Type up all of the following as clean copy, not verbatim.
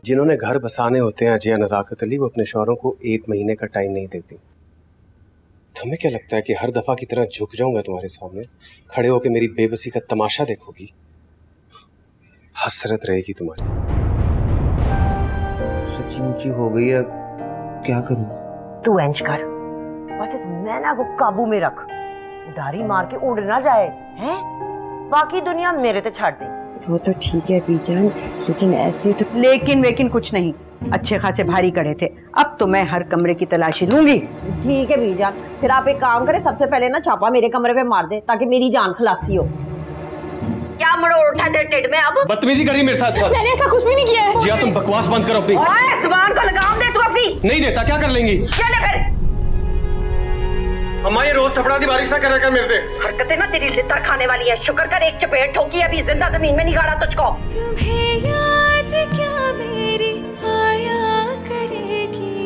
जिन्होंने घर बसाने होते हैं अजिया नज़ाकत अली, वो अपने शौहरों को 1 महीने का टाइम नहीं देती। तुम्हें क्या लगता है कि हर दफा की तरह झुक जाऊंगा तुम्हारे सामने, खड़े होकर मेरी बेबसी का तमाशा देखोगी? हसरत रहेगी तुम्हारी। सच्ची मुच्ची हो गई है, क्या करूं? तू एंज कर, बस इस मैना को काबू में रख, उधारी मार के उड़ ना जाए हैं। बाकी दुनिया मेरे ते छाड़ दे। वो तो ठीक है बीजान, लेकिन ऐसे तो लेकिन कुछ नहीं, अच्छे खासे भारी कड़े थे। अब तो मैं हर कमरे की तलाशी लूंगी। ठीक है बीजान, फिर आप एक काम करें, सबसे पहले ना छापा मेरे कमरे पे मार दे ताकि मेरी जान खलासी हो। क्या मरोड़ उठा तेरे टिड में? अब बदतमीजी कर रही मेरे साथ। मैंने ऐसा कुछ भी नहीं किया है। जिया तुम बकवास बंद करो अपनी। ओए जुबान को लगाम दे तू अपनी। नहीं देता क्या कर लेंगी? चल फिर। अम्मा ये रोज थपड़ा दी बारिश ना करे कर मेरे पे। हरकतें ना तेरी लितर खाने वाली है। शुक्र कर एक चपेट ठोकी, अभी जिंदा जमीन में नहीं गाड़ा तुझको। तुम्हें याद क्या मेरी आया करेगी,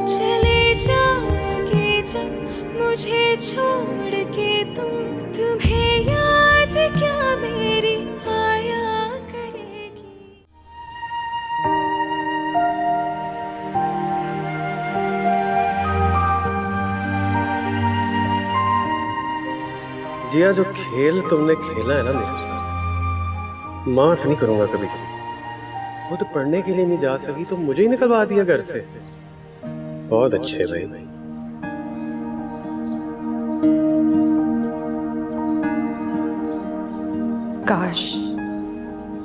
चले जाओगे जब मुझे छोड़ के तुम, तुम्हें याद क्या मेरी आया करेगी। जिया जो खेल तुमने खेला है ना मेरे साथ, माफ नहीं करूंगा कभी कभी। खुद पढ़ने के लिए नहीं जा सकी तो मुझे ही निकलवा दिया घर से। बहुत अच्छे भाई।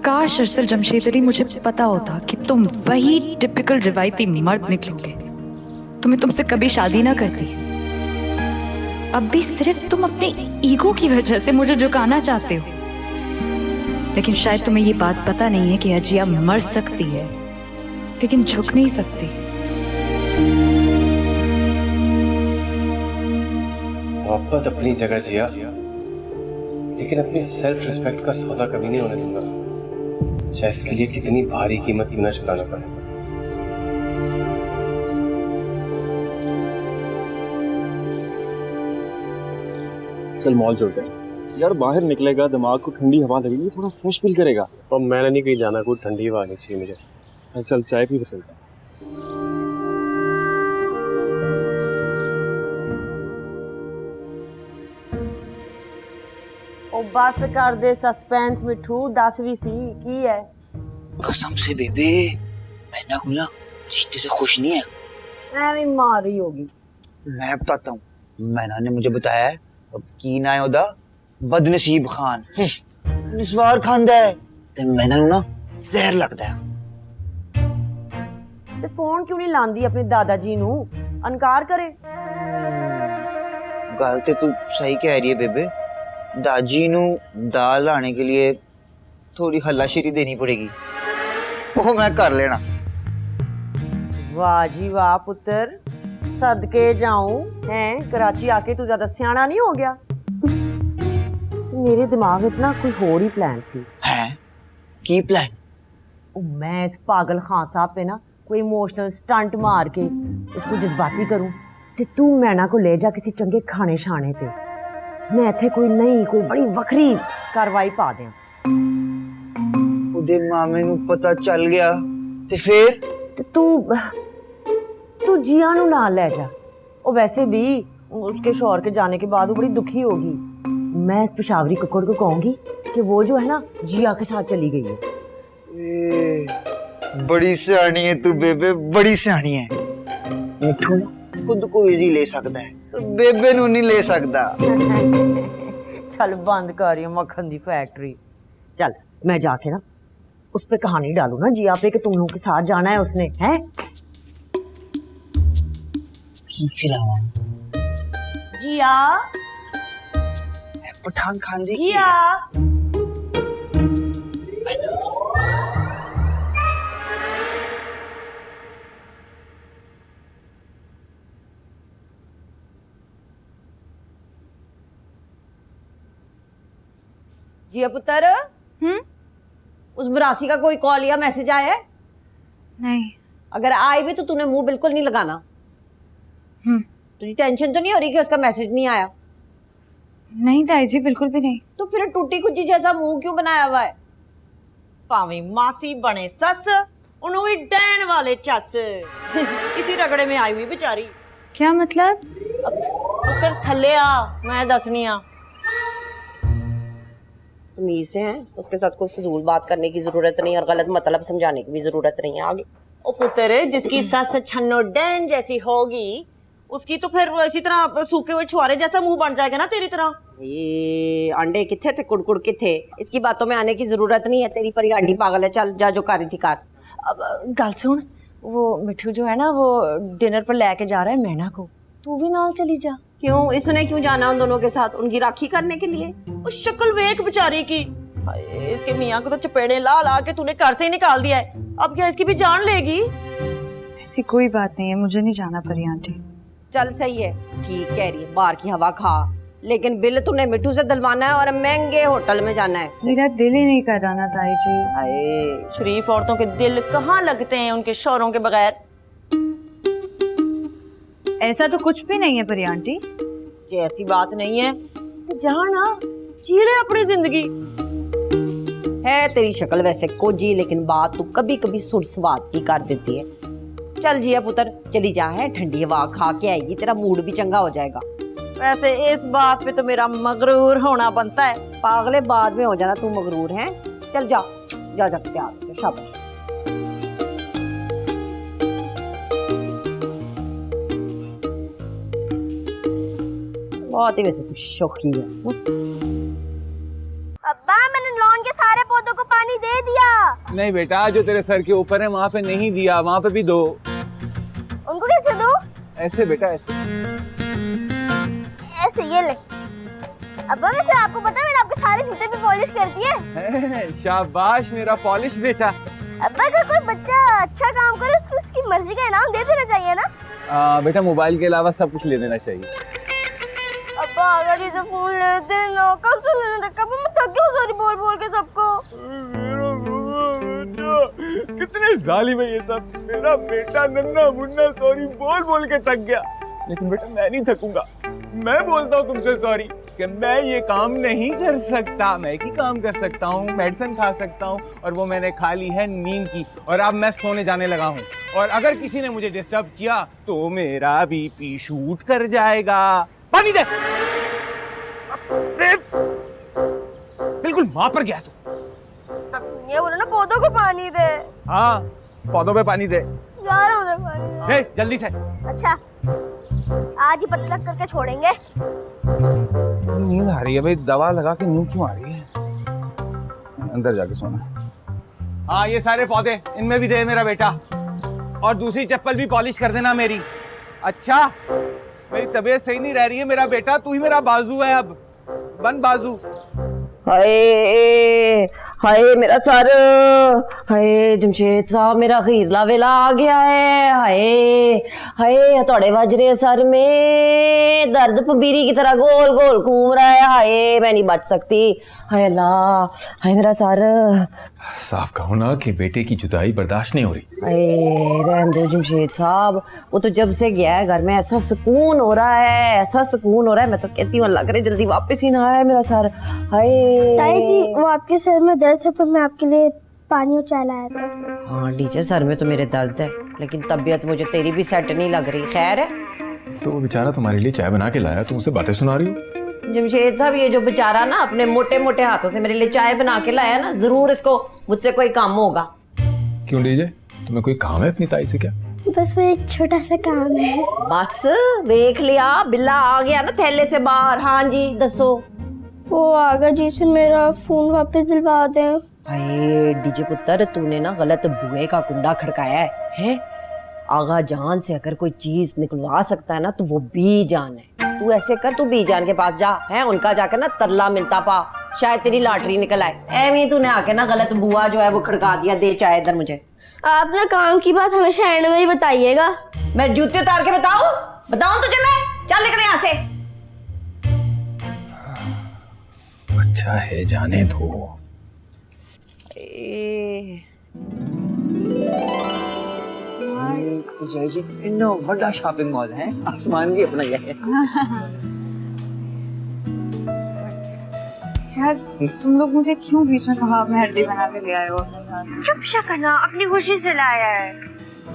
काश अरसल जमशेदरी, मुझे पता होता कि तुम वही टिपिकल रिवायती मर्द निकलोगे, तो मैं तुमसे कभी शादी ना करती। अब भी सिर्फ तुम अपने ईगो की वजह से मुझे झुकाना चाहते हो, लेकिन शायद तुम्हें ये बात पता नहीं है कि अजिया मर सकती है लेकिन झुक नहीं सकती। मोहब्बत अपनी जगह जिया, लेकिन अपनी सेल्फ रिस्पेक्ट का सौदा कभी नहीं होने दूंगा, चाहे इसके लिए कितनी भारी कीमत क्यों ना चुकाना पड़े। चल मॉल चलते हैं यार, बाहर निकलेगा, दिमाग को ठंडी हवा लगेगी, थोड़ा फ्रेश फील करेगा। और मैंने नहीं कहीं जाना, कोई ठंडी हवा आनी चाहिए मुझे। चल चाय पी के चलते हैं। ओ बस कर दे सस्पेंस मिठू, दस भी सी की है। कसम से बेबे, मैना खुला रिश्ते से खुश नहीं है। ऐਵੇਂ मार रही होगी। मैं बताता हूँ, मैना ने मुझे बताया है अब की ना है ओदा बदनसीब खान निस्वार खांदा है ते मैना नू ना जहर लगदा है। ते फोन क्यों नहीं लांदी अपने दादा जी नू, अनकार करे। गल ते तू सही कह रही है बेबे, दाजी नू दाल लाने के लिए थोड़ी हल्लाशेरी देनी पड़ेगी, वो मैं कर लेना। वाह जी वाह पुत्र, सदके जाऊं हैं। कराची आके तू ज्यादा सियाना नहीं हो गया। मेरे दिमाग में ना कोई होर ही प्लान सी है। की प्लान? मैं इस पागल खान साहब पे ना कोई इमोशनल स्टंट मार के इसको जज्बाती करूं, ते तू मैना को ले जा किसी चंगे खाने शाने ते, मैं इथे कोई नई कोई बड़ी वखरी कार्रवाई पा दें। उदे मामे नू पता चल गया ते फिर? ते तू जिया नू नाल ले जा। और वैसे भी उसके शौहर के जाने के बाद वो बड़ी दुखी होगी। मैं इस पेशावरी कुक्कड़ को कहूंगी कि वो जो है ना जिया के साथ चली गई है। बड़ी सियानी है तू बेबे, बड़ी सियानी है। मिठू खुद को इजी ले सकता है, तो बेबे नू नहीं ले सकता। चल बंद कर रही मक्खन दी फैक्ट्री। चल मैं जाके ना उस पे कहानी डालू ना जिया पे कि तुम लोगों के साथ जाना है उसने, है? जिया, पठान खान जी जिया। जिया पुत्र, उस बुरासी का कोई कॉल या मैसेज आया है? नहीं। अगर आए भी तो तूने मुंह बिल्कुल नहीं लगाना। तुझे टेंशन तो नहीं हो रही कि उसका मैसेज नहीं आया? नहीं ताई जी, बिल्कुल भी नहीं। तो फिर टूटी कुची जैसा मुंह क्यों बनाया हुआ है? ਭਾਵੇਂ ਮਾਸੀ ਬਣੇ ਸੱਸ ਉਹਨੂੰ ਵੀ ਡੈਣ ਵਾਲੇ ਚੱਸ ਇसी ਰਗੜੇ में आई हुई बेचारी। क्या मतलब? ਪੁੱਤਰ ਥੱਲੇ ਆ ਮੈਂ ਦੱਸਣੀ ਆ। तमीज से हैं, उसके साथ कोई फजूल बात करने की जरूरत नहीं और गलत मतलब समझाने की भी जरूरत नहीं है। आगे ओ पुत्र, जिसकी सस छन्नो डैन जैसी होगी उसकी तो फिर इसी तरह सूखे हुए छुआरे जैसा मुंह बन जाएगा ना तेरी तरह। ये अंडे किथे थे, कुड़कुड़ किथे? इसकी बातों में आने की जरूरत नहीं है। तेरी परी आंटी पागल है, चल जा जो कर रही थी कर। अब गल सुन, वो मिठू जो है ना वो डिनर पर लेके जा रहा है मैना को, तू भी नाल चली जा। क्यों? इसने क्यों जाना उन दोनों के साथ? उनकी राखी करने के लिए? उस शक्ल वेख बेचारी की, हाय, इसके मियाँ को तो चपेड़े ला ला के तूने घर से ही निकाल दिया है, अब क्या इसकी भी जान लेगी? ऐसी कोई बात नहीं है, मुझे नहीं जाना परी आंटी। चल सही है, ठीक कह रही है, बाहर की हवा खा, लेकिन बिल तूने मिठू से दिलवाना है और महंगे होटल में जाना है। मेरा दिल ही नहीं कर रहा ना ताई जी। हाय, शरीफ औरतों के दिल कहाँ लगते हैं उनके शौहरों के बगैर। ऐसा तो कुछ भी नहीं है परी आंटी। जे ऐसी बात नहीं है तो जा ना, जी ले अपनी जिंदगी। है तेरी शक्ल वैसे कोजी, लेकिन बात तू कभी कभी सुर स्वाद की कर देती है। चल जिया पुत्र, चली जा, है ठंडी हवा खा के आएगी, तेरा मूड भी चंगा हो जाएगा। वैसे इस बात पे तो मेरा मगरूर होना बनता है। पागले बाद में हो जाना, तू मगरूर है। चल जा जा जा, तैयार हो जा, शाबाश। बहुत ही वैसे तू शौकी है। अब्बा, मैंने लॉन के सारे पौधों को पानी दे दिया। नहीं बेटा, जो तेरे सर के ऊपर है वहाँ पे नहीं दिया, वहाँ पे भी दो। उनको कैसे दूं? ऐसे बेटा, ऐसे ऐसे, ये ले। अब्बा, वैसे आपको पता है मैंने आपके सारे जूते भी पॉलिश कर दिए। शाबाश मेरा पॉलिश बेटा। अब्बा, अगर कोई बच्चा अच्छा काम करे उसको उसकी मर्जी का इनाम दे देना चाहिए ना। बेटा, मोबाइल के अलावा सब कुछ ले देना चाहिए। अब्बा, अगर ये फोन ले देना, कब से लेने तक, कब मैं थक गई हूँ सॉरी बोल बोल के सबको। कितने जालिम है ये सब। मेरा बेटा नन्ना मुन्ना सॉरी बोल बोल के थक गया, लेकिन बेटा मैं नहीं थकूंगा। मैं बोलता हूँ तुमसे सॉरी कि मैं ये काम नहीं कर सकता। मैं एक ही काम कर सकता हूँ, मेडिसिन खा सकता हूँ, और वो मैंने खा ली है नींद की, और अब मैं सोने जाने लगा हूँ। और अगर किसी ने मुझे डिस्टर्ब किया तो मेरा बीपी शूट कर जाएगा। पानी दे। बिल्कुल माँ पर गया तू। ये बोलो ना पौधों को पानी दे। हाँ, पौधों पे पानी दे। जा रहा हूँ उधर पानी दे। जल्दी से। अच्छा, आज ही पतला करके छोड़ेंगे। नींद आ रही है भाई, दवा लगा के नींद क्यों आ रही है? अंदर जाके सोना। हाँ, ये सारे पौधे इनमें भी दे मेरा बेटा, और दूसरी चप्पल भी पॉलिश कर देना मेरी। अच्छा, मेरी तबीयत सही नहीं रह रही है मेरा बेटा, तू ही मेरा बाजू है, अब बन बाजू। हाय हाय मेरा सर, हाय जमशेद साहब मेरा खीरला वेला आ गया है। हाय हाय हथौड़े बज रहे सर में, दर्द पबीरी की तरह गोल गोल घूम रहा है। हाय मैं नहीं बच सकती। हाय अल्लाह, हाय मेरा सर। साफ कहो ना कि बेटे की जुदाई बर्दाश्त नहीं हो रही। हाय रहने दो जमशेद साहब, वो तो जब से गया है घर में ऐसा सुकून हो रहा है, ऐसा सुकून हो रहा है, मैं तो कहती हूँ अल्लाह करे जल्दी वापस ही ना आए मेरा सर। हाय ताई जी, वो आपके सर में दर्द है तो मैं आपके लिए पानी और चाय लाया था। हाँ डीजे, सर में तो मेरे दर्द है, लेकिन तबीयत मुझे तेरी भी सेट नहीं लग रही। खैर है? तो वो बेचारा तुम्हारे लिए चाय बना के लाया, तुम उसे बातें सुना रही हो। जमशेद साहब, ये जो बेचारा ना अपने मोटे मोटे हाथों से मेरे लिए चाय बना के लाया ना, जरूर इसको मुझसे कोई काम होगा। क्यों डीजे, तुम्हें कोई काम है अपनी ताई से क्या? बस वो एक छोटा सा काम है। बस देख लिया, बिल्ला आ गया ना थैले से बाहर। हाँ जी दसो। वो आगा जी से मेरा फोन वापस दिलवा दें। अरे डीजे पुत्र, तूने ना गलत बुए का कुंडा खड़काया है? आगा जान से अगर कोई चीज निकलवा सकता है ना तो वो बी जान है। तू ऐसे कर, तू बी जान के पास जा, है उनका जाकर ना तरला मिलता पा, शायद तेरी लॉटरी निकल आए। एवं तूने आके ना गलत बुआ जो है वो खड़का दिया। दे चाय इधर मुझे। आप ना काम की बात हमेशा एंड में ही बताइएगा। मैं जूते उतार के बताऊं तुझे मैं? चल निकल यहाँ से। अच्छा है, जाने दो। जी इतना बड़ा शॉपिंग मॉल है, आसमान भी अपना ही है। यार तुम लोग मुझे क्यों बीच में कबाब में हड्डी बना के ले आए हो अपने साथ? चुप सा करना, अपनी खुशी से लाया है।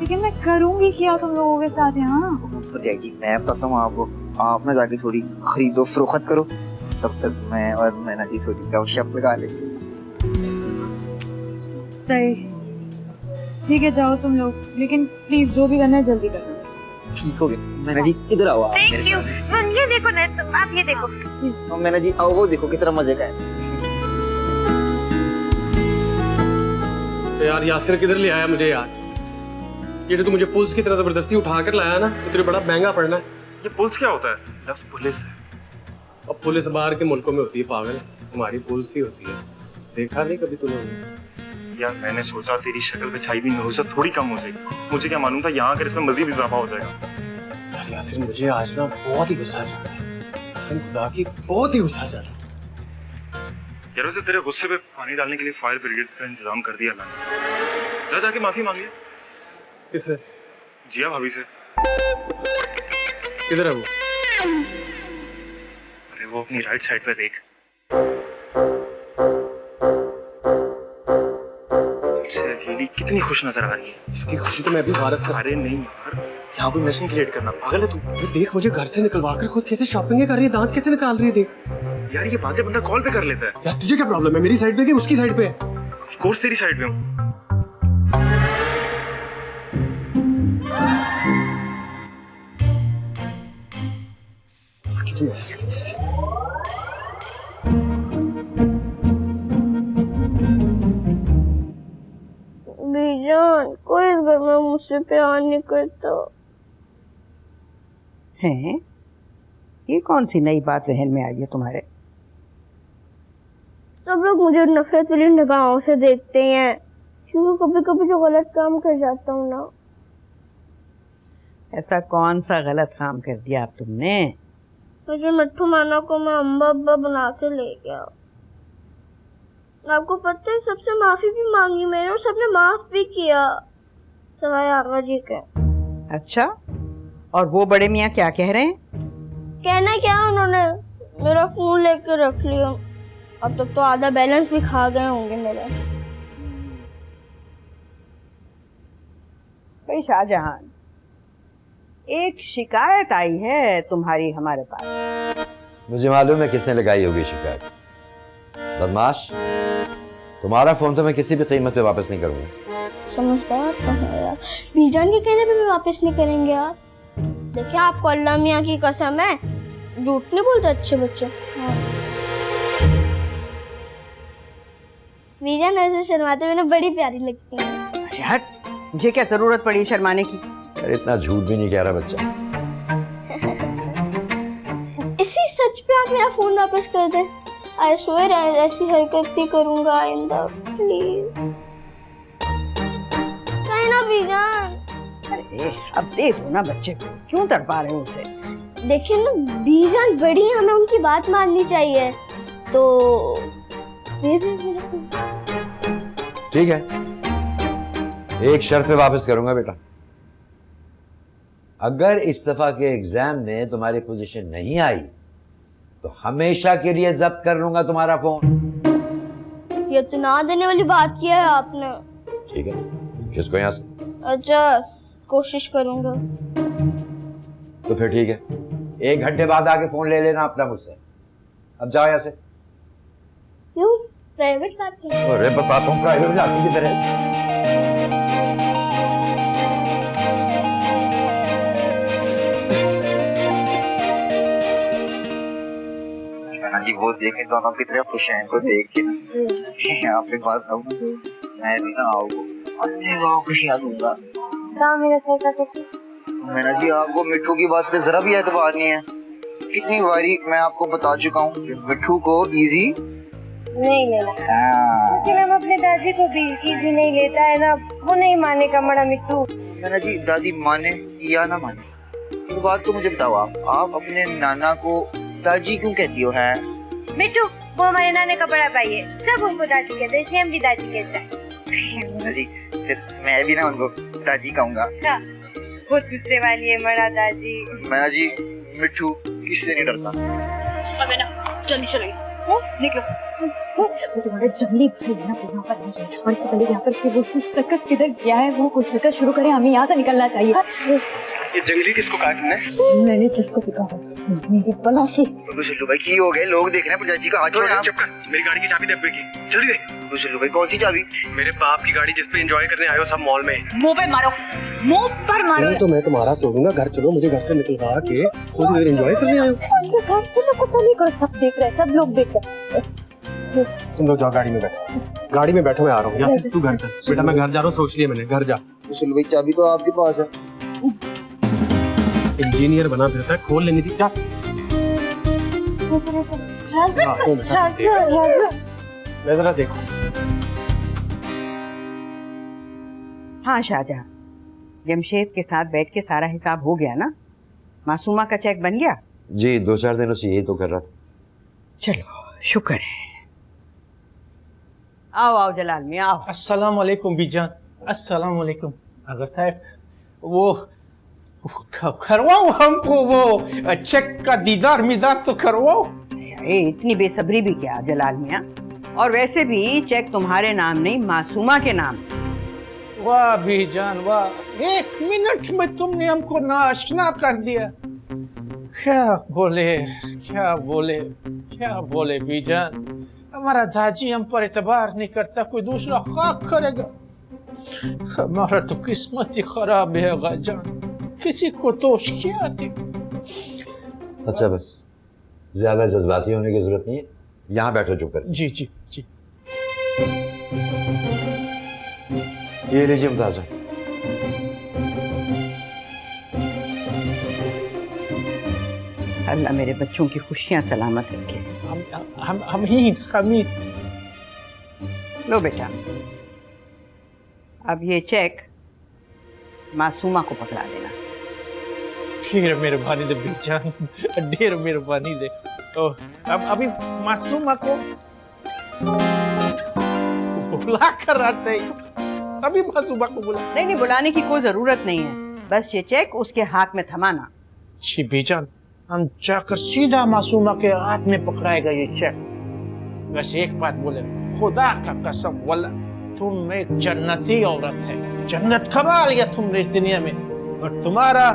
लेकिन मैं करूंगी क्या तुम लोगों के साथ यहाँ? भरजाई जी मैं बताता हूँ आपको, आप ना जाके थोड़ी खरीदो फरोख्त करो, तब तक मैं और मैना जी थोड़ी गपशप लगा लेंगे। सही, ठीक है जाओ तुम लोग, लेकिन प्लीज जो भी करना है जल्दी करो। ठीक हो गया। मैना जी इधर आओ आप मेरे थैंक यू। साथ। ये देखो ना, तुम आप ये देखो। और मैना जी आओ, वो देखो कितना मजे का है। यार यासिर किधर ले आया मुझे यार? ये जो तू मुझे पुलिस की तरह जबरदस्ती उठा कर लाया ना, तो तुझे बड़ा महंगा पड़ना है। ये पुलिस क्या होता है? लफ्ज़ पुलिस है। अब पुलिस बाहर के मुल्कों में होती है पागल, हमारी पुलिस ही होती है। देखा नहीं कभी तूने? यार मैंने सोचा तेरी शक्ल पे छाई हुई नहुसत थोड़ी कम हो जाएगी, मुझे क्या मालूम था यहाँ कर इसमें मजीद इजाफा हो जाएगा। यार यासिर मुझे आज ना बहुत ही गुस्सा चढ़ रहा है, कसम खुदा की बहुत ही गुस्सा चढ़ रहा है। यार वैसे तेरे गुस्से पे पानी डालने के लिए फायर ब्रिगेड का इंतजाम कर दिया मैंने। जा जाके माफी मांगिए। किससे? जिया भाभी से। किधर है वो? अरे वो अपनी राइट साइड पे देख। अकेली कितनी खुश नजर आ रही है। इसकी खुशी तो मैं भी भारत कर। अरे नहीं यार, यहाँ कोई मिस नहीं क्रिएट करना, पागल है तू? ये देख मुझे घर से निकलवा कर खुद कैसे शॉपिंग कर रही है, दांत कैसे निकाल रही है देख। यार ये बातें बंदा कॉल पे कर लेता है। यार तुझे क्या प्रॉब्लम है, मेरी साइड पे कि उसकी साइड पे? ऑफ कोर्स तेरी साइड पे हूँ। इसकी तो मस्ती थी। बीजान, कोई इस घर में मुझसे प्यार नहीं करता। हैं? ये कौन सी नई बात जहन में आई है तुम्हारे? सब लोग मुझे नफरत वाली निगाहों से देखते हैं, क्योंकि कभी कभी जो गलत काम कर जाता हूँ ना। ऐसा कौन सा गलत काम कर दिया आप तुमने? मुझे मिट्टू माना को मैं अम्बा अब्बा बना के ले गया। आपको पता है, सबसे माफी भी मांगी मैंने और सबने माफ भी किया, सवाए आगा जी के। अच्छा, और वो बड़े मियाँ क्या कह रहे हैं? कहना क्या, उन्होंने मेरा फोन लेके रख लिया। अब तक तो आधा बैलेंस भी खा गए होंगे मेरा। भाई शाहजहान, एक शिकायत आई है तुम्हारी हमारे पास। मुझे मालूम है किसने लगाई होगी शिकायत। बदमाश, तुम्हारा फोन तो मैं किसी भी कीमत पे वापस नहीं करूंगा। समझदार तो है यार, बीजान के कहने पे भी वापस नहीं करेंगे आप। देखिए आपको अल्लाह मियाँ की कसम है, झूठ नहीं बोलते अच्छे बच्चे। हाँ। बीजान ऐसे शर्माते मैंने बड़ी प्यारी लगती है। हट, मुझे क्या जरूरत पड़ी शर्माने की? अरे इतना झूठ भी नहीं कह रहा बच्चा। इसी सच पे आप मेरा फोन वापस कर दें। आई स्वेयर ऐसी हरकत नहीं करूंगा आइंदा, प्लीज। कहीं ना बीजान। अरे अब दे दो ना बच्चे को, क्यों तड़पा रहे हो उसे? देखिए ना बीजान बड़ी है, हमें उनकी बात माननी चाहिए, तो दे दे मेरे को। ठीक है, एक शर्त पे वापस करूंगा बेटा। अगर इस दफा के एग्जाम में तुम्हारी पोजीशन नहीं आई तो हमेशा के लिए जब्त कर लूंगा तुम्हारा फोन। ये तो ना देने वाली बात किया है आपने। ठीक है, किसको यहाँ से? अच्छा, कोशिश करूंगा। तो फिर ठीक है, 1 घंटे बाद आके फोन ले लेना अपना मुझसे। अब जाओ यहाँ से। क्यों? प्राइवेट बात की? अरे बताता हूँ, प्राइवेट जाती की तरह। जी वो देखें दोनों की तरफ खुश हैं, इनको देख के ना आप एक बात कहूँ, मैं भी ना आओ अपने गाँव खुशियाँ दूंगा। मेरा सर का कैसे? मैंने जी आपको मिट्टू की बात पे जरा भी एतबार नहीं है। कितनी बारी मैं आपको बता चुका हूँ कि मिट्टू को इजी नहीं लेना। लेकिन हम अपने दादी को भी इजी नहीं लेता है ना, वो नहीं मानेगा मड़ा मिट्टू। मैंने जी दादी माने या ना माने, एक बात तो मुझे बताओ, आप अपने नाना को दादी क्यों कहती हो? है मिट्टू, वो हमारे नाने का बड़ा भाई है, सब उनको दादी कहते हैं, हम भी दादी कहते हैं। जी फिर मैं भी ना उनको दादी कहूँगा। बहुत गुस्से वाली है मरा दादी। मैं जी मिट्टू किससे नहीं डरता। अब है ना, जल्दी चलो। निकलो। वो तुम्हारा जंगली भाई है ना, यहाँ पर नहीं है। और इससे पहले यहाँ पर वो सर्कस किधर गया है, वो कोई सर्कस शुरू करे, हमें यहाँ से निकलना चाहिए। ये जंगली किसको कहा तुमने? मैंने किसको दिखा मेरी बलाशी। सिल्लू भाई की हो गए, लोग देख रहे हैं पंचायत जी का हाथ छोड़। चुप कर, मेरी गाड़ी की चाबी डब्बे की जल्दी दे। सिल्लू भाई कौन सी चाबी? मेरे बाप की गाड़ी जिस पे एंजॉय करने आए हो सब मॉल में। मुंह पे मारो, मुंह पर मारो। तो मैं तुम्हारा तोड़ूंगा। घर चलो, मुझे घर से निकलवा के खुद एंजॉय करने आए हो। घर से मैं कुछ नहीं कर, सब देख रहे हैं, सब लोग देख रहे हैं। तुम लोग जाओ गाड़ी में बैठो, गाड़ी में बैठो, मैं आ रहा हूँ। यहाँ से तू घर चल बेटा, मैं घर जा रहा हूँ, सोच लिया मैंने, घर जा। सिल्लू भाई चाबी तो आपके पास है। इंजीनियर बना फिरता है, खोल लेनी थी। जा मैं जरा देखो। हाँ शाहजहां, जमशेद के साथ बैठ के सारा हिसाब हो गया ना? मासूमा का चेक बन गया? जी 2-4 दिनों से यही तो कर रहा था। चलो शुक्र है। आओ आओ जलाल मियां आओ। अस्सलाम वालेकुम बीजान। अस्सलाम वालेकुम आगा साहब। वो करवाओ हमको वो चेक का दीदार मिदार तो करवाओ। इतनी बेसब्री भी क्या जलाल मियां? और वैसे भी चेक तुम्हारे नाम नहीं, मासूमा के नाम। वाह बीजान वाह, 1 मिनट में तुमने हमको नाशना कर दिया। क्या बोले क्या बोले क्या बोले बीजान, हमारा दाजी हम पर एतबार नहीं करता, कोई दूसरा खाक करेगा। हमारा तो किस्मत ही खराब है गाजान, किसी को दोष किया थी। अच्छा बस ज्यादा जज्बाती होने की जरूरत नहीं है, यहाँ बैठो चुप कर। जी जी जी। ये लीजिए मुमताज़। अल्लाह मेरे बच्चों की खुशियां सलामत रखे। हम लो बेटा, अब ये चेक मासूमा को पकड़ा देना। ढेर मेहरबानी दे बीजान, ढेर मेहरबानी दे। तो अब अभी मासूमा को बुला कर आते हैं। अभी मासूमा को बुला। नहीं बुलाने की कोई जरूरत नहीं है, बस ये चेक उसके हाथ में थमाना। जी बीजान, हम जाकर सीधा मासूमा के हाथ में पकड़ाएगा ये चेक। बस एक बात बोले, खुदा का कसम वल्ला तुम एक जन्नती औरत है, जन्नत कमा लिया तुमने इस दुनिया में। और तुम्हारा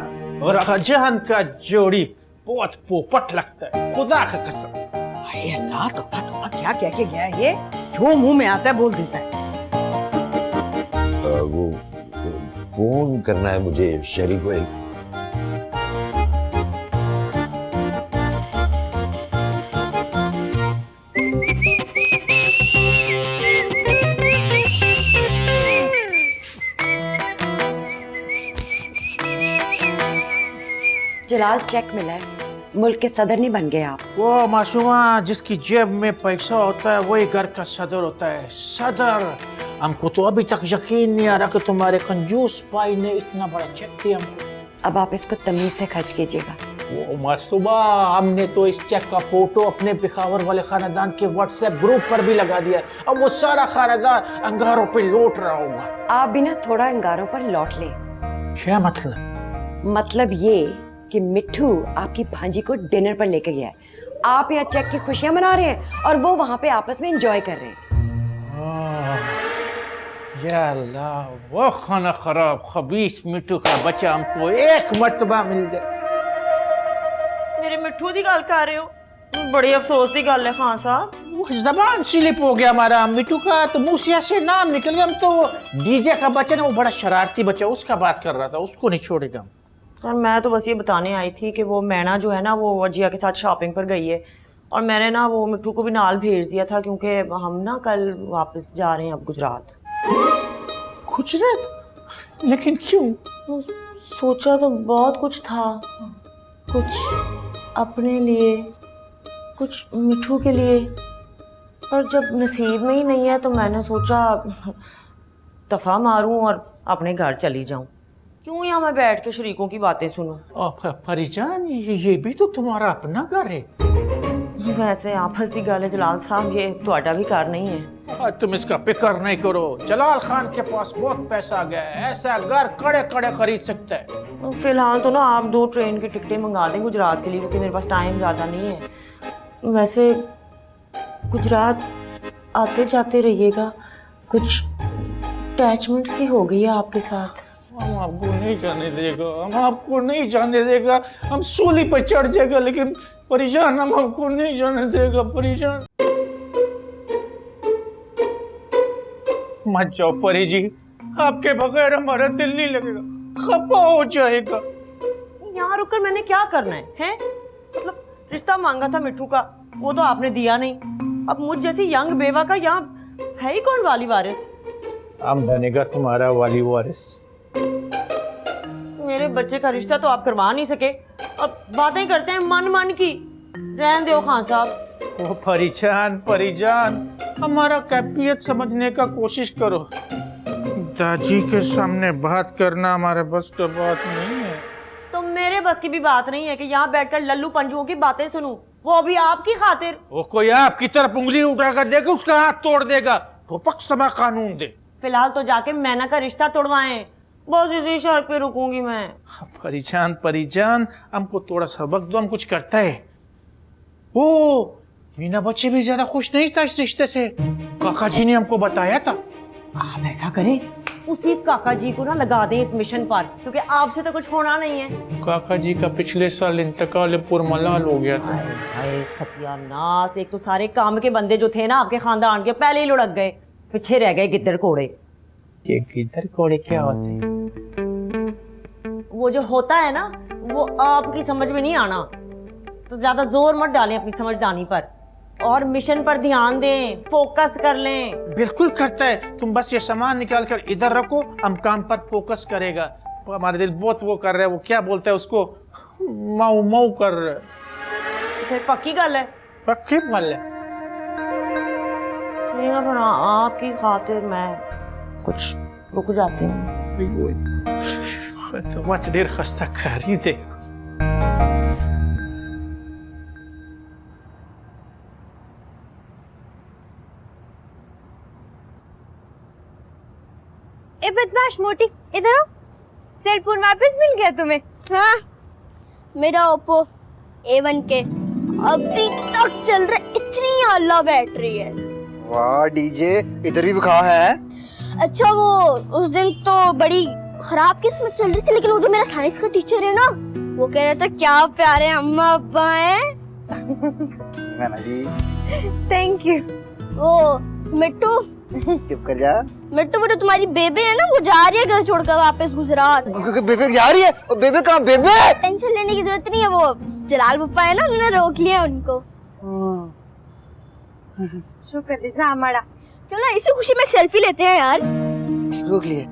और अजहन का जोड़ी बहुत पोपट लगता है, खुदा का कसम। अरे अल्लाह, तौबा क्या कह के गया है ये? जो मुंह में आता है बोल देता है। वो फोन करना है मुझे शहरी को एक। जलाल चेक मिला है, मुल्क के सदर नहीं बन गए आप। वो मासूमा जिसकी जेब में पैसा होता है वही घर का सदर होता है। सदर, हमको तो अभी तक यकीन नहीं आ रहा कि तुम्हारे कंजूस भाई ने इतना बड़ा चेक दिया हमको। अब आप इसको तमीज से खर्च कीजिएगा। वो मासूमा, हमने तो इस चेक का फोटो अपने पिखावर वाले खानदान के व्हाट्सएप ग्रुप पर भी लगा दिया। अब वो सारा खानदान अंगारों पे लौट रहा होगा। आप भी ना थोड़ा अंगारों पर लौट ले। क्या मतलब? मतलब ये कि मिट्ठू आपकी भांजी को डिनर पर लेके गया है। आप यहाँ चेक की खुशियां मना रहे हैं और वो वहां पे आपस में एंजॉय कर रहे हैं। या अल्लाह, वो खाना खराब खबीस मिट्टू का बच्चा हमको एक मर्तबा मिल जाए। मेरे मिट्ठू दी गल कर रहे हो? बड़ी अफसोस दी गल है खान साहब। वो जबान स्लिप हो गया हमारा मिट्टू का, तो मुंह से नाम निकल गया। हम तो डीजे का बच्चा ना, वो बड़ा शरारती बच्चा, उसका बात कर रहा था, उसको नहीं छोड़ेगा। और मैं तो बस ये बताने आई थी कि वो मैना जो है ना, वो अजिया के साथ शॉपिंग पर गई है और मैंने ना वो मिट्टू को भी नाल भेज दिया था, क्योंकि हम ना कल वापस जा रहे हैं अब गुजरात। गुजरात? लेकिन क्यों? सोचा तो बहुत कुछ था, कुछ अपने लिए, कुछ मिट्टू के लिए, पर जब नसीब में ही नहीं है तो मैंने सोचा दफा मारूं और अपने घर चली जाऊं। क्यों यहाँ मैं बैठ के शरीकों की बातें सुनूं? परिजान, ये भी तो तुम्हारा अपना घर है। वैसे आपस की गल है जलाल साहब, ये ਤੁਹਾਡਾ भी घर नहीं है। तुम इसका फिक्र नहीं करो, जलाल खान के पास बहुत पैसा आ गया है, ऐसा घर कड़े कड़े खरीद सकता है। फिलहाल तो ना आप 2 ट्रेन की टिकटें मंगा दें गुजरात के लिए, क्योंकि मेरे पास टाइम ज़्यादा नहीं है। वैसे गुजरात आते जाते रहिएगा, कुछ अटैचमेंट सी हो गई है आपके साथ। हम आपको नहीं जाने देगा, हम आपको नहीं जाने देगा, हम सूली पर चढ़ जाएगा, लेकिन परिजान हम आपको नहीं जाने देगा। परिजान मत जाओ परी जी, आपके बगैर हमारा दिल नहीं लगेगा, खपा हो जाएगा। यहाँ रुककर मैंने क्या करना है? मतलब रिश्ता मांगा था मिट्टू का, वो तो आपने दिया नहीं। अब मुझ जैसी यंग बेवा का यहाँ है ही कौन वाली वारिस? हम बनेगा तुम्हारा वाली वारिस। मेरे बच्चे का रिश्ता तो आप करवा नहीं सके, अब बातें करते हैं मन मन की। रहने दो खान साहब। ओ परिजान हमारा कैफियत समझने का कोशिश करो। दादी के सामने बात करना हमारे बस की बात नहीं है। तो मेरे बस की भी बात नहीं है कि यहाँ बैठकर लल्लू पंजुओं की बातें सुनूं, वो भी आपकी खातिर। वो कोई आपकी तरफ उंगली उठा कर देगा, उसका हाथ तोड़ देगा, भोपक समा कानून दे। फिलहाल तो जाके मैना का रिश्ता तोड़वाएं, बस इसी शर्त पे रुकूंगी मैं। परिजान हमको थोड़ा सबक दो, हम कुछ करता है। ओ मीना बच्चे भी ज्यादा खुश नहीं था इस रिश्ते से, काका जी ने हमको बताया था। आप ऐसा करें, उसी काका जी को ना लगा दें इस मिशन पर, क्योंकि आपसे तो कुछ होना नहीं है। काका जी का पिछले साल इंतकाल पुरमलाल हो गया था। हाय सत्यानाश, एक तो सारे काम के बंदे जो थे ना आपके खानदान के पहले ही लुढ़क गए, पीछे रह गए गिद्दड़ कोड़े। ये गिद्दड़ कोड़े क्या होते हैं? वो जो होता है ना, वो आपकी समझ में नहीं आना, तो ज्यादा जोर मत डालें अपनी समझदानी पर, और मिशन पर ध्यान दें, फोकस कर लें। बिल्कुल करता है, तुम बस ये सामान निकाल कर इधर रखो, हम काम पर फोकस करेगा। हमारे दिल बहुत वो कर रहा है, वो क्या बोलता है उसको, माऊ माऊ कर रहा है। फिर पक्की गल है? पक्की गल है। ठीक है, बना आपकी खातिर मैं कुछ रुक जाती हूँ। तो मत देर खस्ता खरी दे। ए बदमाश मोटी, इधर आओ। सेल फोन वापस मिल गया तुम्हें? हाँ, मेरा ओप्पो A1 के अभी तक चल रहा, इतनी आला बैटरी है। वाह डीजे, इधर भी दिखा है। अच्छा वो उस दिन तो बड़ी खराब किस्मत चल रही थी, लेकिन वो जो मेरा साइंस का टीचर है ना, वो कह रहा था क्या प्यारे अम्मा अब्बा हैं। मैना जी थैंक यू। वो मिट्टू, चुप कर जा। मिट्टू, वो जो तुम्हारी बेबे है ना, वो जा रही है घर छोड़कर वापस गुजरात। बेबे जा रही है? और बेबे कहाँ? बेबे टेंशन लेने की जरूरत नहीं है, वो जलाल पप्पा है ना, उन्होंने रोक लिया उनको। शुक्र है हमारा। चलो इसी खुशी में एक सेल्फी लेते हैं यार। रोक लिए।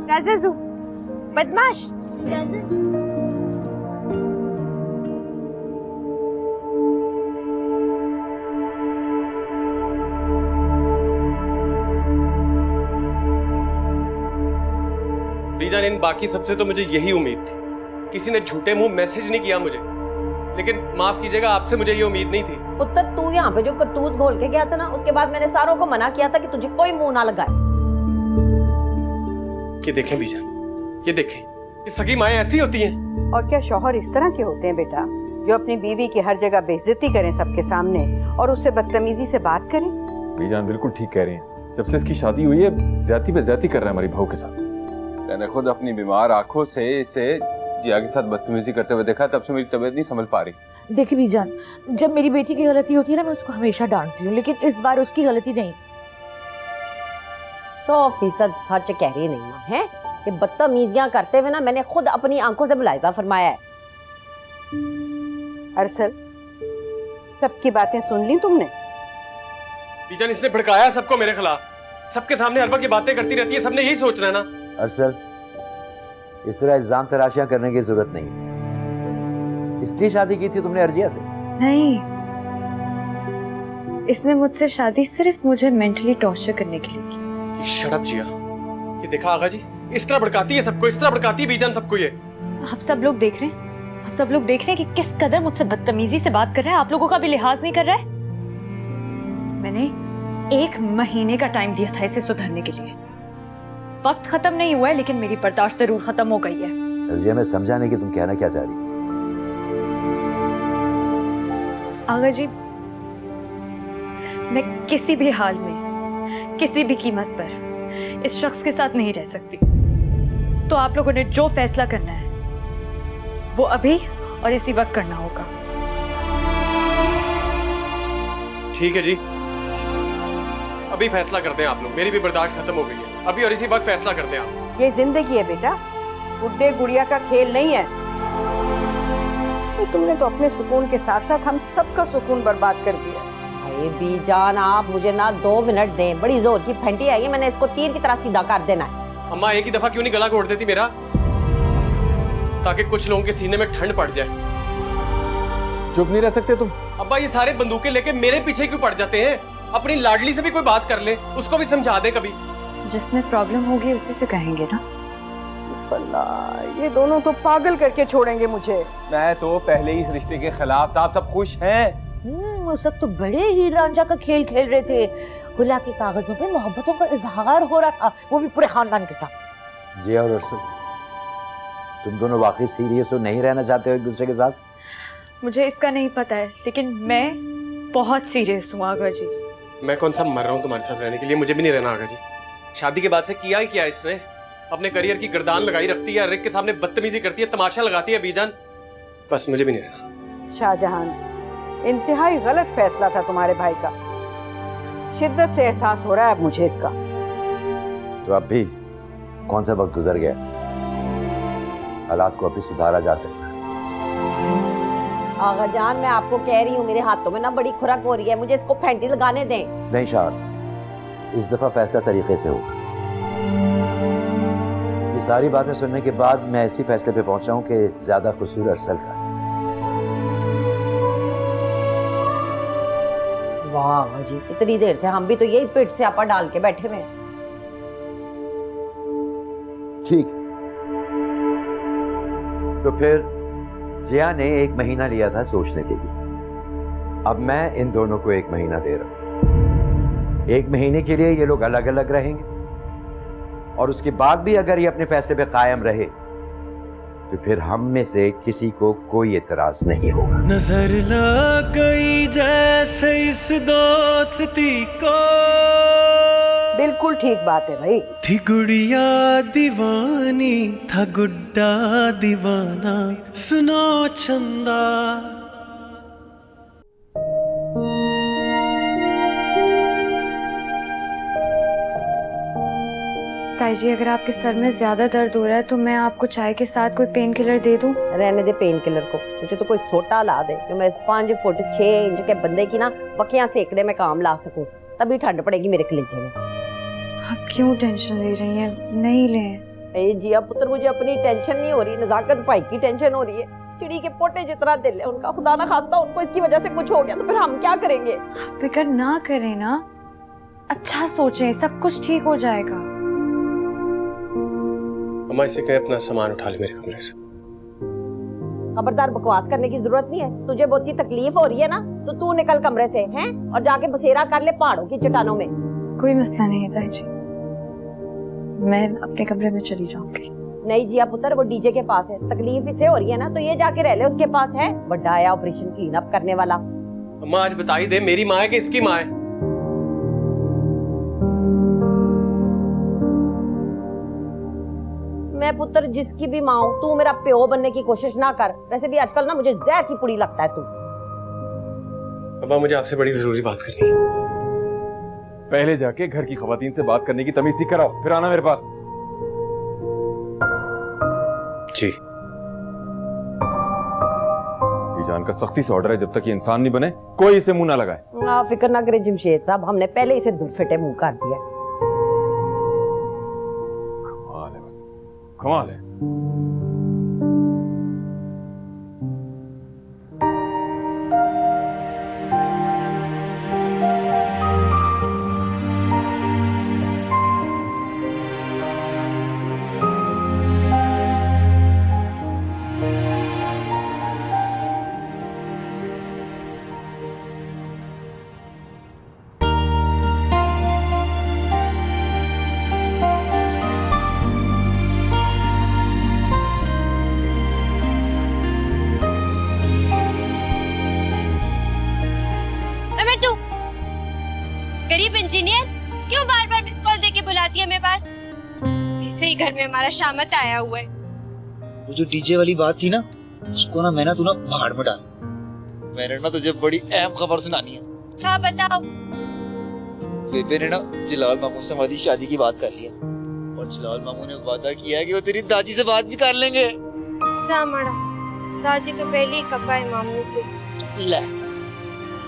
राजाजू बदमाश। बीजान, इन बाकी सबसे तो मुझे यही उम्मीद थी, किसी ने झूठे मुंह मैसेज नहीं किया मुझे, लेकिन माफ कीजिएगा आपसे मुझे ये उम्मीद नहीं थी। पुत्र, तू यहाँ पे जो करतूत घोल के गया था ना, उसके बाद मैंने सारों को मना किया था कि तुझे कोई मुंह ना लगाए। ये देखें बीजान, ये देखें, ये सगी माएं ऐसी होती हैं। और क्या शौहर इस तरह के होते हैं बेटा, जो अपनी बीवी की हर जगह बेइज्जती करें सबके सामने और उससे बदतमीजी से बात करें? बीजान बिल्कुल ठीक कह रही हैं। जब से इसकी शादी हुई है, ज्यादती पे ज्यादती कर रहा है हमारी बहू के साथ। मैंने खुद अपनी बीमार आंखों से इसे जिया के साथ बदतमीजी करते हुए देखा, तब से मेरी तबीयत नहीं संभल पा रही। देखिए बीजान, जब मेरी बेटी की गलती होती है ना, मैं उसको हमेशा डांटती हूँ, लेकिन इस बार उसकी गलती नहीं। 100% सच कह रही नहीं माँ है। ये बदतमीजियां करते हुए ना मैंने खुद अपनी आंखों से मुलाहिजा फरमाया है। अरसल, सबकी बातें सुन ली तुमने? बीजान, इसने भड़काया सबको मेरे खिलाफ, सबके सामने हर वक्त ये बातें करती रहती है, सबने यही सोचना है ना। अरसल, इस तरह इल्जाम तराशियां करने की जरूरत नहीं। इसलिए शादी की थी तुमने अर्जिया से? नहीं, इसने मुझसे शादी सिर्फ मुझे मेंटली टॉर्चर करने के लिए की। शट अप जिया, ये देखा आगा जी, इस तरह भड़काती है सबको, इस तरह भड़काती है बीजान सबको। ये आप सब लोग देख रहे हैं, आप सब लोग देख रहे हैं कि किस कदर मुझसे बदतमीजी से बात कर रहा है। आप लोगों का भी लिहाज नहीं कर रहा है। मैंने 1 महीने का टाइम दिया था इसे सुधरने के लिए। वक्त खत्म नहीं हुआ है, लेकिन मेरी बर्दाश्त जरूर खत्म हो गई है। रजिया, मैं समझा नहीं कि तुम कहना क्या चाह रही हो। आगा जी, मैं किसी भी हाल में, किसी भी कीमत पर इस शख्स के साथ नहीं रह सकती। तो आप लोगों ने जो फैसला करना है वो अभी और इसी वक्त करना होगा। ठीक है जी, अभी फैसला करते हैं आप लोग। मेरी भी बर्दाश्त खत्म हो गई है, अभी और इसी वक्त फैसला करते हैं आप। ये जिंदगी है बेटा, गुड्डे गुड़िया का खेल नहीं है। तुमने तो अपने सुकून के साथ साथ हम सबका सुकून बर्बाद कर दिया। भाई बीजान, आप मुझे ना 2 मिनट दें, बड़ी जोर की फंटी आई है, मैंने इसको तीर की तरह सीधा कर देना है। अम्मा एक ही दफा क्यों नहीं गला घोट देती मेरा, ताकि कुछ लोगों के सीने में ठंड पड़ जाए। चुप नहीं रह सकते तुम? अब्बा ये सारे बंदूकें लेके मेरे पीछे क्यों पड़ जाते हैं? अपनी लाडली से भी कोई बात कर ले, उसको भी समझा दे कभी। जिसमें प्रॉब्लम होगी उसी से कहेंगे ना। अल्लाह, ये दोनों तो पागल करके छोड़ेंगे मुझे। मैं तो पहले ही इस रिश्ते के खिलाफ था। आप सब खुश हैं? उस वक्त तो बड़े ही रांझा का खेल खेल रहे थे। हुला के कागजों पे मोहब्बतों का इजहार हो रहा था, वो भी पूरे खानदान के साथ। जी और अर्सुल, तुम दोनों वाकई सीरियस हो, नहीं रहना चाहते हो एक दूसरे के साथ? मुझे इसका नहीं पता है, लेकिन मैं बहुत सीरियस हूँ आगा जी। मैं कौन सा मर रहा हूँ तुम्हारे साथ रहने के लिए? मुझे भी नहीं रहना आगा जी। शादी के बाद से किया ही क्या इसने? अपने करियर की गर्दान लगाई रखती है, रिक के सामने बदतमीजी करती है, तमाशा लगाती है बीजान। बस मुझे भी नहीं रहना। शाहजहान, इंतहाई गलत फैसला था तुम्हारे भाई का। शिद्दत से एहसास हो रहा है अब मुझे इसका। तो अब भी कौन सा वक्त गुजर गया, हालात को अभी सुधारा जा सकता है। आगा जान, मैं आपको कह रही हूँ, मेरे हाथों में ना बड़ी खुराक हो रही है, मुझे इसको फैंटी लगाने दें। नहीं शाह, इस दफा फैसला तरीके से होगा। ये सारी बातें सुनने के बाद मैं इसी फैसले पे पहुंचा हूँ कि ज्यादा कसूर अरसल का। वाह जी, इतनी देर से हम भी तो यही पिट से आपा डाल के बैठे हुए हैं। ठीक, तो फिर जिया ने 1 महीना लिया था सोचने के लिए। अब मैं इन दोनों को 1 महीना दे रहा हूं। 1 महीने के लिए ये लोग अलग अलग रहेंगे, और उसके बाद भी अगर ये अपने फैसले पे कायम रहे तो फिर हम में से किसी को कोई एतराज नहीं होगा। नजर लग गई जैसे इस दोस्ती को। बिल्कुल ठीक बात है भाई। थी गुड़िया दीवानी, था गुड्डा दीवाना, सुनो चंदा। ताई जी, अगर आपके सर में ज्यादा दर्द हो रहा है तो मैं आपको चाय के साथ कोई पेन किलर दे दूं? रहने दे पेन किलर को, मुझे तो कोई सोटा ला दे कि मैं इस 5 फुट 6 इंच के बंदे की ना बकियां सेकने में काम ला सकूं, तभी ठंड पड़ेगी मेरे कलेजे में। आप क्यों टेंशन ले रही हैं? नहीं ले। जिया पुत्र, मुझे अपनी टेंशन नहीं हो रही, नजाकत भाई की टेंशन हो रही है। चिड़ी के पोटे जितना दिल है उनका, खुदा ना खास्ता उनको इसकी वजह से कुछ हो गया तो फिर हम क्या करेंगे? फिक्र ना करें ना, अच्छा सोचें, सब कुछ ठीक हो जाएगा। अम्मा इसे कहे अपना सामान उठा ले मेरे कमरे से। खबरदार, बकवास करने की जरूरत नहीं है। तुझे बहुत की तकलीफ हो रही है ना, तो तू निकल कमरे से हैं और जाके बसेरा कर ले पहाड़ों की चट्टानों में। कोई मसला नहीं है ताई जी, मैं अपने कमरे में चली जाऊंगी। नहीं जिया पुत्र, वो डीजे के पास है, तकलीफ इसे हो रही है ना तो ये जाके रह ले उसके पास। है बड़ा आया ऑपरेशन क्लीन अप करने वाला। अम्मा आज बता ही दे, मेरी माँ है कि इसकी माँ है? मैं पुत्र जिसकी भी माँ हूं, तू मेरा प्यो बनने की कोशिश ना कर। वैसे भी आजकल ना मुझे जहर की पुड़ी लगता है तू। अब्बा मुझे आपसे बड़ी जरूरी बात करनी है। पहले जाके घर की खवातीन से बात करने की तमीज सीख कर आओ, फिर आना मेरे पास। जी। जान का सख्ती से ऑर्डर है, जब तक ये इंसान नहीं बने कोई इसे मुंह ना लगाए। आप फिक्र ना करें जमशेद साहब, हमने पहले इसे दुरफिटे मुंह कर दिया। कमाल है। से ही घर में हमारा शामत आया हुआ है। वो जो डीजे वाली बात थी ना, उसको ना मैं ना तू ना भाड़ में डाल। मैंने ना तुझे बड़ी अहम खबर सुनानी है। हाँ बताओ। बेबे ने ना जलाल मामू से हमारी शादी की बात कर लिया और जलाल मामू ने वादा किया है कि वो तेरी दादी से बात भी कर लेंगे। सामड़ा दादी तो पहले ही कपा है मामू से। ले,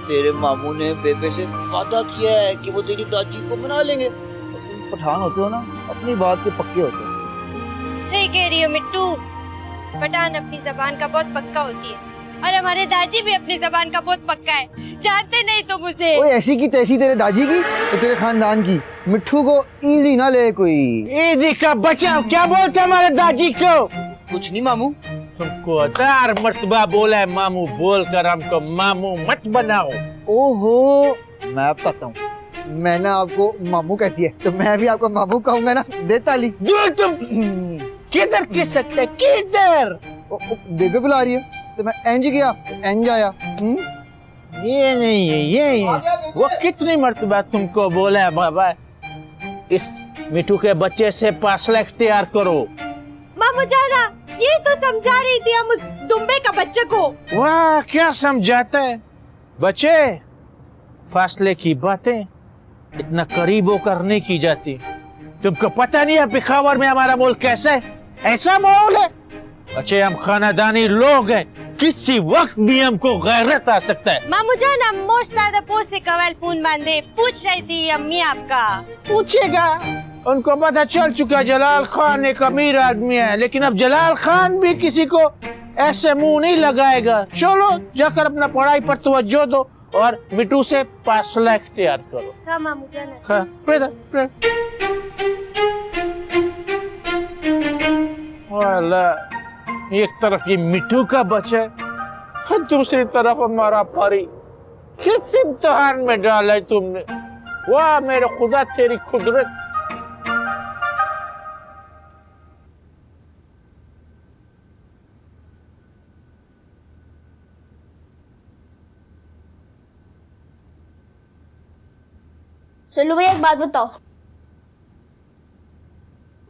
तेरे मामू ने बेबे से वादा किया है कि वो तेरी दादी को मना लेंगे। तुम पठान होते हो ना, अपनी बात के पक्के होते हो। सही कह रही हो मिट्टू, पठान अपनी जबान का बहुत पक्का होती है और हमारे दादी भी अपनी जबान का बहुत पक्का है। जानते नहीं तुम उसे। ओए ऐसी की तैसी तेरे दादी की तो तेरे खानदान की। मिट्ठू को इजी ना ले कोई। ईदी का बचाव क्या बोलते हमारे दादी को? कुछ नहीं मामू। तुमको 1000 मर्तबा बोला है मामू बोलकर हमको मामू मत बनाओ। ओहो, मैं बताता हूँ। मैं ना आपको मामू कहती है तो मैं भी आपको मामू कहूंगा ना। दे ताली। जो तुम किधर कह सकते, किधर? बेबे बुला रही है तो मैं एंज गया एंज आया। ये नहीं है, ये वो कितनी मर्तबा तुमको बोला है बाबा, इस मिठू के बच्चे से फासला इख्तियार करो। मामू जाना ये तो समझा रही थी हम उस दुम्बे का बच्चे को। वाह क्या समझाता है बच्चे। फासले की बातें इतना करीब होकर नहीं की जाती। तुमको पता नहीं है पिखावर में हमारा मुल्क कैसा है? ऐसा माहौल है। अच्छे हम खानदानी लोग हैं, किसी वक्त भी हमको गैरत आ सकता है। मामू जाना मोस्तादा पोसे कवल पून बांधे पूछ रही थी अम्मी आपका। पूछेगा, उनको पता चल चुका जलाल खान एक अमीर आदमी है, लेकिन अब जलाल खान भी किसी को ऐसे मुंह नहीं लगाएगा। चलो जाकर अपना पढ़ाई पर तवज्जो दो और मिट्टू से फासला इख्तियार करो। हाँ मामू जाना। हाँ, एक तरफ ये मिट्टू का बच्चा है, दूसरी तरफ हमारा परी। किस इम्तिहान में डाला है तुमने? वाह मेरे खुदा तेरी कुदरत। चलो भैया एक बात बताओ।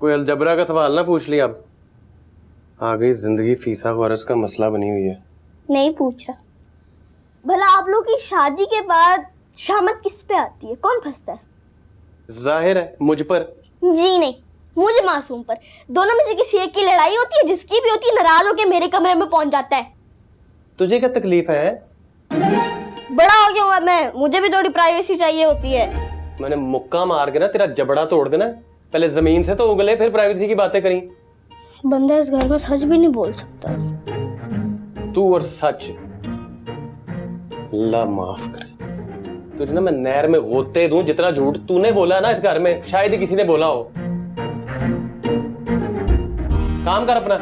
कोई अलजबरा का सवाल ना पूछ लिया। अब आ गई जिंदगी फीसा गरज का मसला बनी हुई है। नहीं पूछ रहा। भला आप लोग की शादी के बाद शामत किस पे आती है? कौन फंसता है? जाहिर है मुझ पर। जी नहीं, मुझे मासूम पर। दोनों में से किसी एक की लड़ाई होती है, जिसकी भी होती है नाराज होके मेरे कमरे में पहुंच जाता है। तुझे क्या तकलीफ है? बड़ा हो गया हूँ मैं, मुझे भी थोड़ी प्राइवेसी चाहिए होती है। मैंने मुक्का मार के ना तेरा जबड़ा तोड़ देना। पहले जमीन से तो उगले, फिर प्राइवेसी की बातें करी। बंदा इस घर में सच भी नहीं बोल सकता। तू और सच, अल्लाह माफ करे। तुझे ना मैं नहर में गोते दूं जितना झूठ तूने बोला ना इस घर में, शायद ही किसी ने बोला हो। काम कर अपना।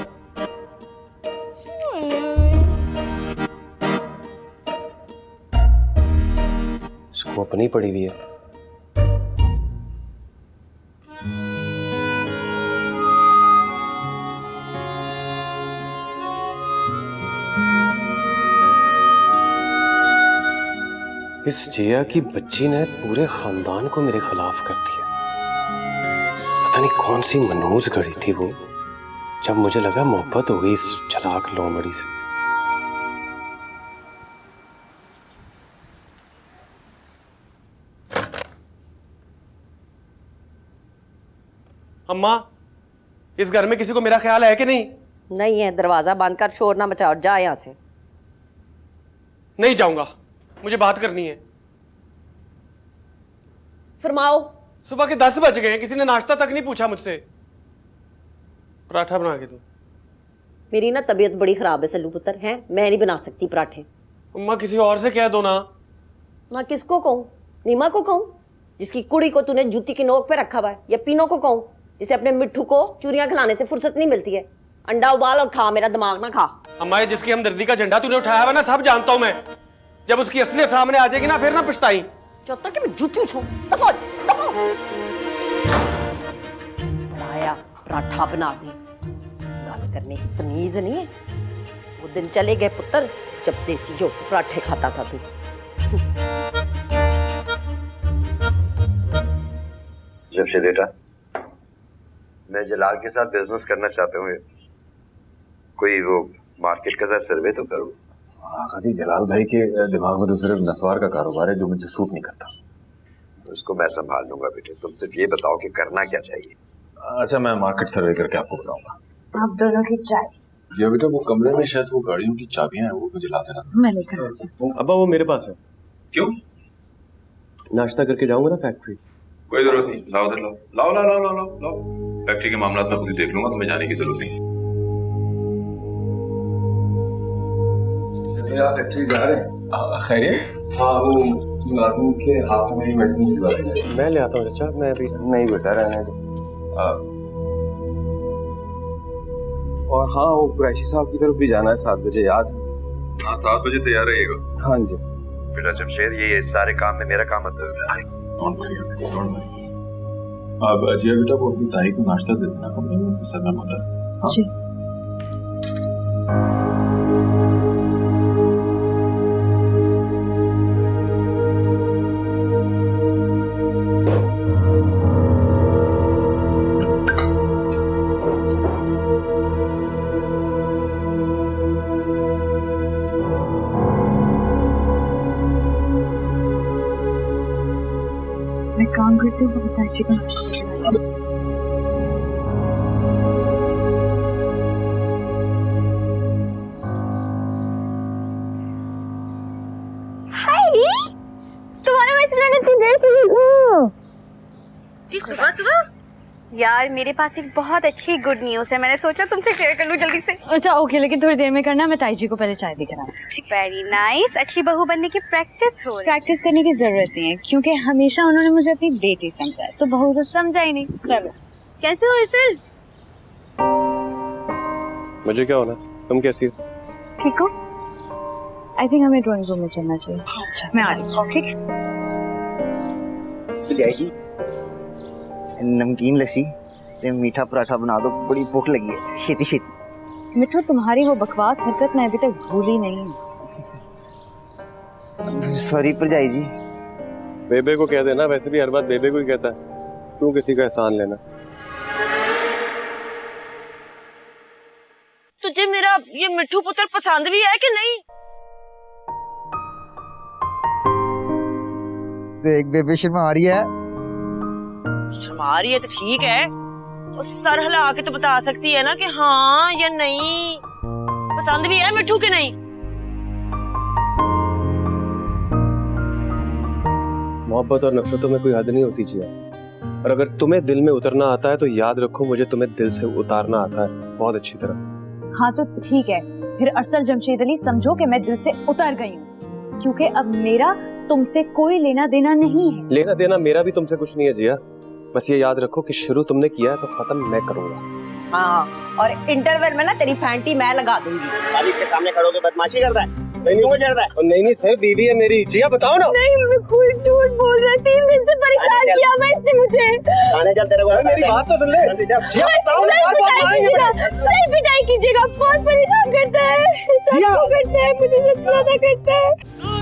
इसको अपनी पड़ी हुई है। इस जिया की बच्ची ने पूरे खानदान को मेरे खिलाफ कर दिया। पता नहीं कौन सी मनहूस घड़ी थी वो, जब मुझे लगा मोहब्बत हो गई इस चलाक लोमड़ी से। अम्मा, इस घर में किसी को मेरा ख्याल है कि नहीं? नहीं है। दरवाजा बंद कर, शोर ना मचाओ, जा यहाँ से। नहीं जाऊंगा, मुझे बात करनी है। फरमाओ। सुबह के 10 बज गए, किसी ने नाश्ता तक नहीं पूछा मुझसे। पराठा बना के दो। मेरी ना तबीयत बड़ी खराब है सल्लू पुत्र, है मैं नहीं बना सकती पराठे। अम्मा किसी और से कह दो ना। मैं किसको कहूँ? नीमा को कहूँ जिसकी कुड़ी को तूने जूती की नोक पे रखा हुआ है, या पीनो को कहूँ जिसे अपने मिट्ठू को चूरियां खिलाने से फुर्सत नहीं मिलती है? अंडा उबाल और खा, मेरा दिमाग ना खा। अम्मा ये जिसकी हमदर्दी का झंडा तूने उठाया हुआ ना, सब जानता हूं मैं। जब उसकी असलियत सामने आ जाएगी ना, फिर ना पछताई। चौथा कि मैं जूती उठाऊं? दफा दफा। बनाया पराठा बना दे, गल करने की तमीज नहीं है। वो दिन चले गए पुत्र जब देसी घ्यो के पराठे खाता था तू। जमशेद बेटा, मैं जलाल के साथ बिजनेस करना चाहता हूँ। कोई वो मार्केट का सर्वे तो करो। आका जी, जलाल भाई के दिमाग में तो सिर्फ नस्वार का कारोबार है जो मुझे सूट नहीं करता। तो उसको मैं संभाल लूंगा बेटे, तुम सिर्फ ये बताओ कि करना क्या चाहिए। अच्छा, मैं मार्केट सर्वे करके आपको बताऊंगा। आप दोनों की चाय। ये बेटा वो कमरे में शायद वो गाड़ियों की चाबियां हैं, वो मुझे ला देना। मैं लेकर आता हूं। अब्बा वो मेरे पास है। क्यों? नाश्ता करके जाऊंगा ना फैक्ट्री। कोई जरूरत नहीं, लाओ दे, लाओ लाओ लाओ लाओ लाओ लाओ। फैक्ट्री के मामला में खुद ही देख लूंगा, तुम्हें जाने की जरूरत नहीं। आप फैक्ट्री जा रहे हैं? खैरियत? हाँ, वो मुलाजिम के हाथ में ही मेडिसिन भिजवा देंगे। मैं ले आता हूँ चाचा, मैं अभी नहीं बेटा, रहने दो। और हाँ, वो कुरैशी साहब की तरफ भी जाना है 7 बजे, याद है? हाँ, 7 बजे तैयार रहिएगा। हाँ जी। बेटा जमशेद, ये सारे काम में मेरा काम मत करो। अब अजय बेटा वो अपनी ताई को नाश्ता दे देना कमरे में, सर में मदर। जी। मैं काम करती हूँ, बताइए का तुम्हारा मैसेज मैंने इतनी देर से देखा। सुबह सुबह यार मेरे पास एक बहुत अच्छी गुड न्यूज़ है, मैंने सोचा तुमसे शेयर कर लूं जल्दी से। अच्छा ओके, लेकिन थोड़ी देर में करना, मैं ताई जी को पहले चाय देकर आऊँ। वेरी नाइस, अच्छी बहू बनने की प्रैक्टिस हो रही है। प्रैक्टिस करने की जरूरत नहीं है, क्योंकि हमेशा उन्होंने मुझे अपनी बेटी समझा है, तो बहू तो समझा ही नहीं। चलो। कैसे हो इरसिल? मुझे क्या होना, तुम कैसी हो? ठीक हो? आई थिंक हमें ड्राइंग रूम में चलना चाहिए। अच्छा, मैं आ रही हूँ। ठीक है। जय जी, नमकीन लस्सी ते मीठा पराठा बना दो, बड़ी भूख लगी है, छेती छेती। मिट्टू, तुम्हारी वो बकवास हरकत मैं अभी तक भूली नहीं हूँ। सॉरी भरजाई जी। बेबे को कह देना, वैसे भी हर बात बेबे को ही कहता है, तू किसी का एहसान लेना। तुझे मेरा ये मिट्टू पुत्र पसंद भी है कि नहीं? एक बेबे शर्मा आ रही है। शर्मा रही है तो ठीक है, उस सर हिला के तो बता सकती है ना कि हाँ या नहीं, पसंद भी है मिट्टू के नहीं। मोहब्बत और नफरतों में कोई हद नहीं होती जिया, और अगर तुम्हें दिल में उतरना आता है तो याद रखो मुझे तुम्हें दिल से उतारना आता है बहुत अच्छी तरह। हाँ तो ठीक है, फिर अरसल जमशेद अली समझो कि मैं दिल से उतर गई हूँ, क्योंकि अब मेरा तुमसे कोई लेना देना नहीं है। लेना देना मेरा भी तुमसे कुछ नहीं है जिया, बस ये याद रखो कि शुरू तुमने किया है तो खत्म मैं करूंगा। हाँ, और इंटरवल में ना तेरी फैंटी मैं लगा दूंगी। तालीब के सामने खड़ो के बदमाशी करता है, नहीं चढ़ता है। नहीं सर, बीवी है मेरी। जिया बताओ ना। नहीं, मैं खुद झूठ बोल रहा, 3 दिन से परेशान किया मैं इसने मुझे। आने चल तेरे को, मेरी बात तो सुन ले। जिया बताओ ना, सही पिटाई कीजिएगा, बहुत परेशान करता है, सबको करता है, मुझे सबसे ज्यादा करता है।